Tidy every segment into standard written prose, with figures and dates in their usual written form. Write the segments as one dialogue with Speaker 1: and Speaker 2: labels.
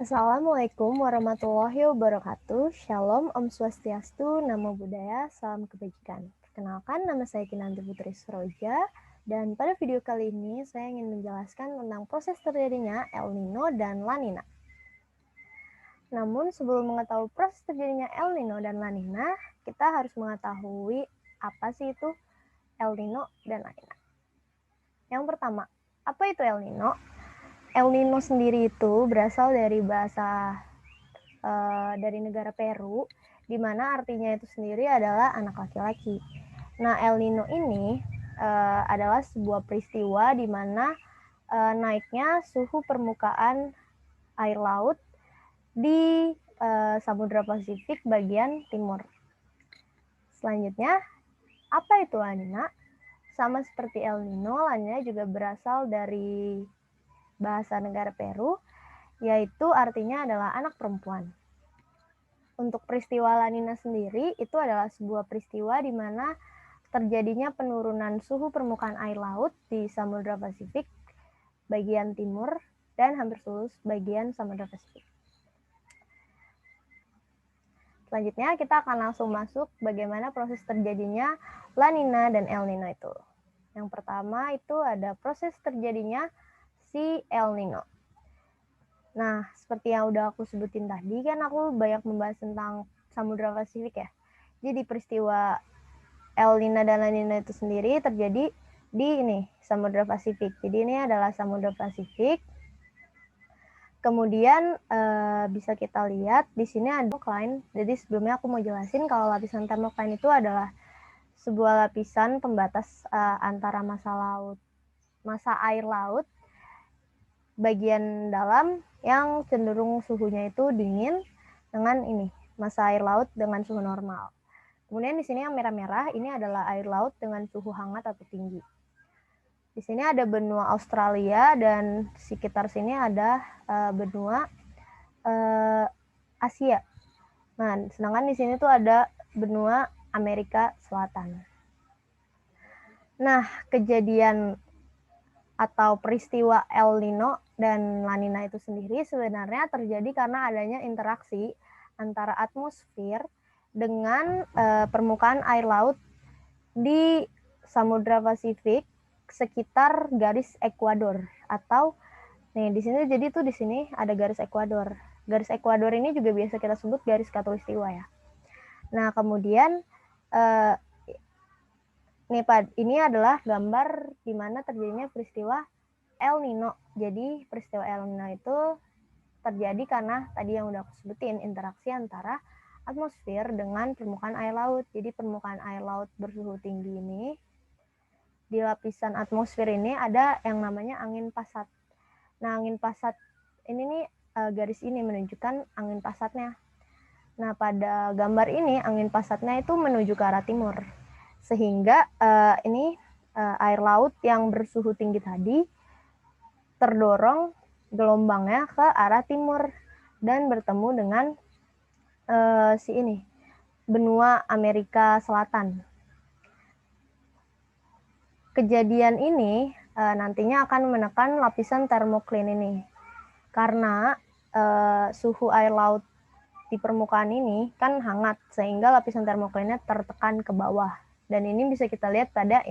Speaker 1: Assalamualaikum warahmatullahi wabarakatuh. Shalom, Om Swastiastu, Namo Buddhaya, salam kebajikan. Perkenalkan, nama saya Kinanti Putri Suroja, dan pada video kali ini saya ingin menjelaskan tentang proses terjadinya El Nino dan La Nina. Namun sebelum mengetahui proses terjadinya El Nino dan La Nina, kita harus mengetahui apa sih itu El Nino dan La Nina. Yang pertama, apa itu El Nino? El Nino sendiri itu berasal dari bahasa dari negara Peru, di mana artinya itu sendiri adalah anak laki-laki. Nah, El Nino ini adalah sebuah peristiwa di mana naiknya suhu permukaan air laut di Samudra Pasifik bagian timur. Selanjutnya, apa itu La Nina? Sama seperti El Nino, La Nina juga berasal dari bahasa negara Peru, yaitu artinya adalah anak perempuan. Untuk peristiwa La Nina sendiri, itu adalah sebuah peristiwa di mana terjadinya penurunan suhu permukaan air laut di Samudra Pasifik bagian timur dan hampir seluruh bagian Samudra Pasifik. Selanjutnya, kita akan langsung masuk bagaimana proses terjadinya La Nina dan El Nino itu. Yang pertama itu ada proses terjadinya si El Nino. Nah, seperti yang udah aku sebutin tadi, kan aku banyak membahas tentang Samudra Pasifik ya. Jadi peristiwa El Nino dan La Nina itu sendiri terjadi di Samudra Pasifik. Jadi ini adalah Samudra Pasifik. Kemudian bisa kita lihat di sini ada thermocline. Jadi sebelumnya aku mau jelasin kalau lapisan thermocline itu adalah sebuah lapisan pembatas antara massa air laut bagian dalam yang cenderung suhunya itu dingin dengan massa air laut dengan suhu normal. Kemudian di sini yang merah-merah ini adalah air laut dengan suhu hangat atau tinggi. Di sini ada benua Australia dan sekitar sini ada benua Asia. Nah, sedangkan di sini tuh ada benua Amerika Selatan. Nah, kejadian atau peristiwa El Nino dan La Nina itu sendiri sebenarnya terjadi karena adanya interaksi antara atmosfer dengan permukaan air laut di Samudra Pasifik sekitar garis ekuador atau di sini jadi tuh di sini ada garis ekuador. Garis ekuador ini juga biasa kita sebut garis khatulistiwa ya. Nah, kemudian ini adalah gambar di mana terjadinya peristiwa El Nino. Jadi peristiwa El Nino itu terjadi karena tadi yang udah aku sebutin, interaksi antara atmosfer dengan permukaan air laut. Jadi permukaan air laut bersuhu tinggi ini, di lapisan atmosfer ini ada yang namanya angin pasat. Nah, angin pasat ini garis ini menunjukkan angin pasatnya. Nah, pada gambar ini angin pasatnya itu menuju ke arah timur. Sehingga air laut yang bersuhu tinggi tadi terdorong gelombangnya ke arah timur dan bertemu dengan benua Amerika Selatan. Kejadian ini nantinya akan menekan lapisan thermocline ini karena suhu air laut di permukaan ini kan hangat sehingga lapisan thermocline-nya tertekan ke bawah, dan ini bisa kita lihat pada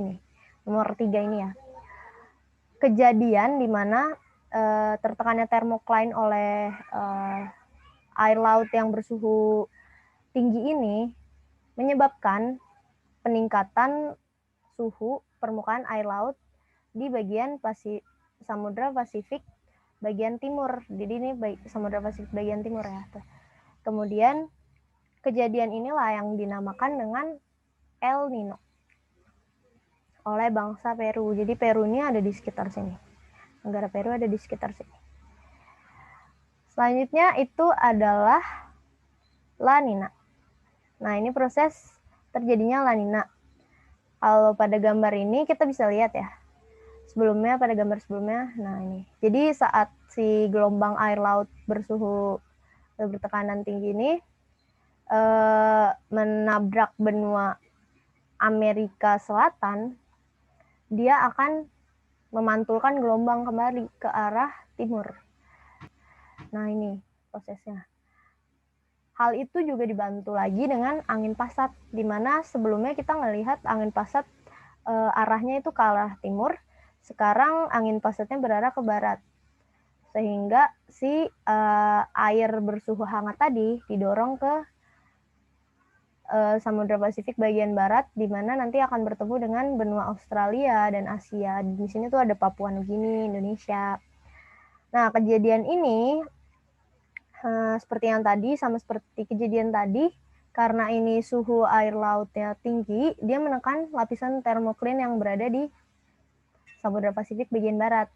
Speaker 1: nomor 3 ini ya. Kejadian di mana tertekannya thermocline oleh air laut yang bersuhu tinggi ini menyebabkan peningkatan suhu permukaan air laut di bagian Samudra Pasifik bagian timur. Jadi ini Samudra Pasifik bagian timur ya. Kemudian kejadian inilah yang dinamakan dengan El Nino oleh bangsa Peru. Jadi Peru ini ada di sekitar sini. Negara Peru ada di sekitar sini. Selanjutnya itu adalah La Nina. Nah, ini proses terjadinya La Nina. Kalau pada gambar ini kita bisa lihat ya. Sebelumnya pada gambar sebelumnya, nah ini. Jadi saat si gelombang air laut bertekanan tinggi ini menabrak benua Amerika Selatan, dia akan memantulkan gelombang kembali ke arah timur. Nah, ini prosesnya. Hal itu juga dibantu lagi dengan angin pasat, di mana sebelumnya kita ngelihat angin pasat arahnya itu ke arah timur, sekarang angin pasatnya berarah ke barat. Sehingga si air bersuhu hangat tadi didorong ke Samudra Pasifik bagian barat, di mana nanti akan bertemu dengan benua Australia dan Asia. Di sini tuh ada Papua Nugini, Indonesia. Nah, kejadian ini seperti yang tadi, sama seperti kejadian tadi, karena ini suhu air lautnya tinggi, dia menekan lapisan termoklin yang berada di Samudra Pasifik bagian barat.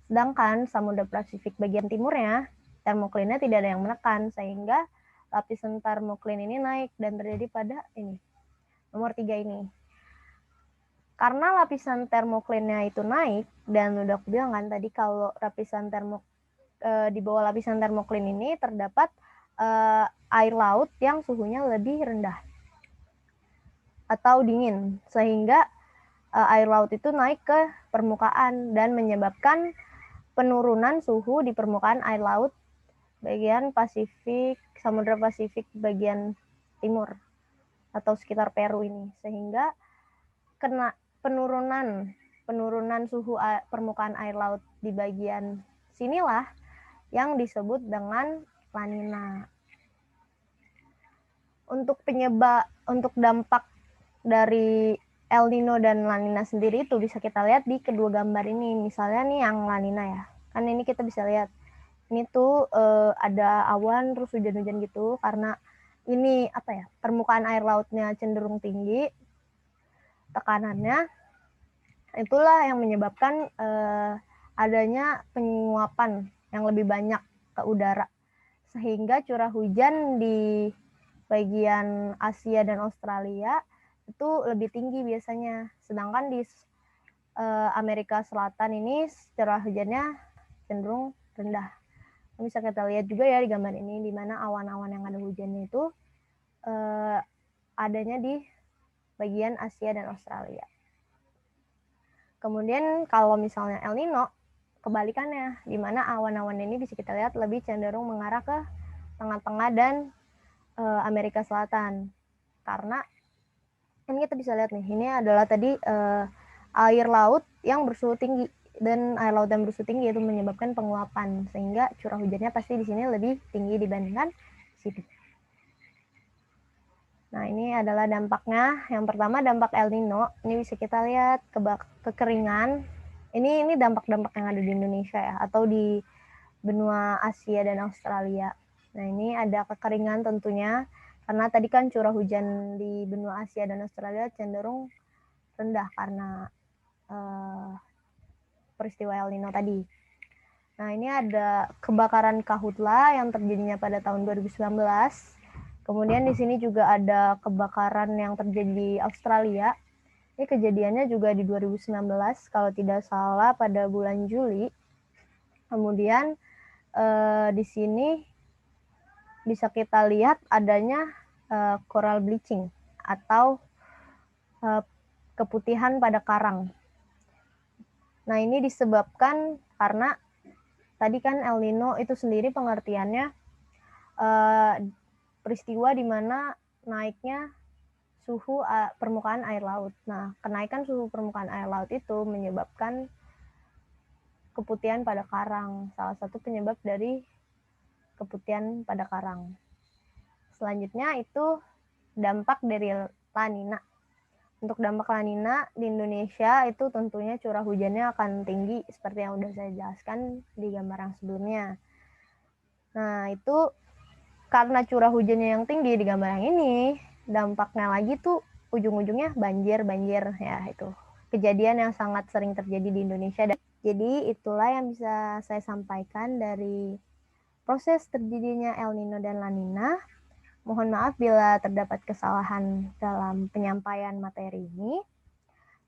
Speaker 1: Sedangkan Samudra Pasifik bagian timurnya, termoklinnya tidak ada yang menekan, sehingga lapisan termoklin ini naik dan terjadi pada ini, nomor 3 ini. Karena lapisan termoklinnya itu naik, dan udah aku bilang kan tadi kalau lapisan di bawah lapisan termoklin ini terdapat air laut yang suhunya lebih rendah atau dingin, sehingga air laut itu naik ke permukaan dan menyebabkan penurunan suhu di permukaan air laut bagian Pasifik, Samudra Pasifik bagian timur atau sekitar Peru ini, sehingga kena penurunan suhu permukaan air laut di bagian sinilah yang disebut dengan La Nina. Untuk dampak dari El Nino dan La Nina sendiri itu bisa kita lihat di kedua gambar ini. Misalnya nih yang La Nina ya, kan ini kita bisa lihat ini tuh ada awan terus hujan-hujan gitu, karena ini permukaan air lautnya cenderung tinggi tekanannya, itulah yang menyebabkan adanya penguapan yang lebih banyak ke udara, sehingga curah hujan di bagian Asia dan Australia itu lebih tinggi biasanya, sedangkan di Amerika Selatan ini curah hujannya cenderung rendah. Bisa kita lihat juga ya di gambar ini, di mana awan-awan yang ada hujannya itu adanya di bagian Asia dan Australia. Kemudian kalau misalnya El Nino, kebalikannya, di mana awan-awan ini bisa kita lihat lebih cenderung mengarah ke tengah-tengah dan Amerika Selatan. Karena ini kita bisa lihat nih, ini adalah tadi air laut yang bersuhu tinggi, dan air laut yang bersuhu tinggi itu menyebabkan penguapan, sehingga curah hujannya pasti di sini lebih tinggi dibandingkan di sini. Nah, ini adalah dampaknya. Yang pertama dampak El Nino, ini bisa kita lihat kekeringan. Ini dampak-dampak yang ada di Indonesia ya, atau di benua Asia dan Australia. Nah, ini ada kekeringan tentunya, karena tadi kan curah hujan di benua Asia dan Australia cenderung rendah karena peristiwa El Nino tadi. Nah, ini ada kebakaran karhutla yang terjadinya pada tahun 2019. Kemudian di sini juga ada kebakaran yang terjadi di Australia. Ini kejadiannya juga di 2019, kalau tidak salah pada bulan Juli. Kemudian di sini bisa kita lihat adanya coral bleaching atau keputihan pada karang. Nah, ini disebabkan karena tadi kan El Nino itu sendiri pengertiannya peristiwa di mana naiknya suhu permukaan air laut. Nah, kenaikan suhu permukaan air laut itu menyebabkan keputihan pada karang, salah satu penyebab dari keputihan pada karang. Selanjutnya itu dampak dari La Nina. Untuk dampak La Nina di Indonesia itu tentunya curah hujannya akan tinggi seperti yang sudah saya jelaskan di gambar yang sebelumnya. Nah, itu karena curah hujannya yang tinggi di gambar yang ini, dampaknya lagi tuh ujung-ujungnya banjir ya, itu kejadian yang sangat sering terjadi di Indonesia. Jadi itulah yang bisa saya sampaikan dari proses terjadinya El Nino dan La Nina. Mohon maaf bila terdapat kesalahan dalam penyampaian materi ini.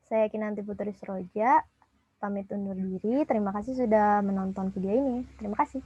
Speaker 1: Saya Kinanti Putri Sroja, pamit undur diri. Terima kasih sudah menonton video ini. Terima kasih.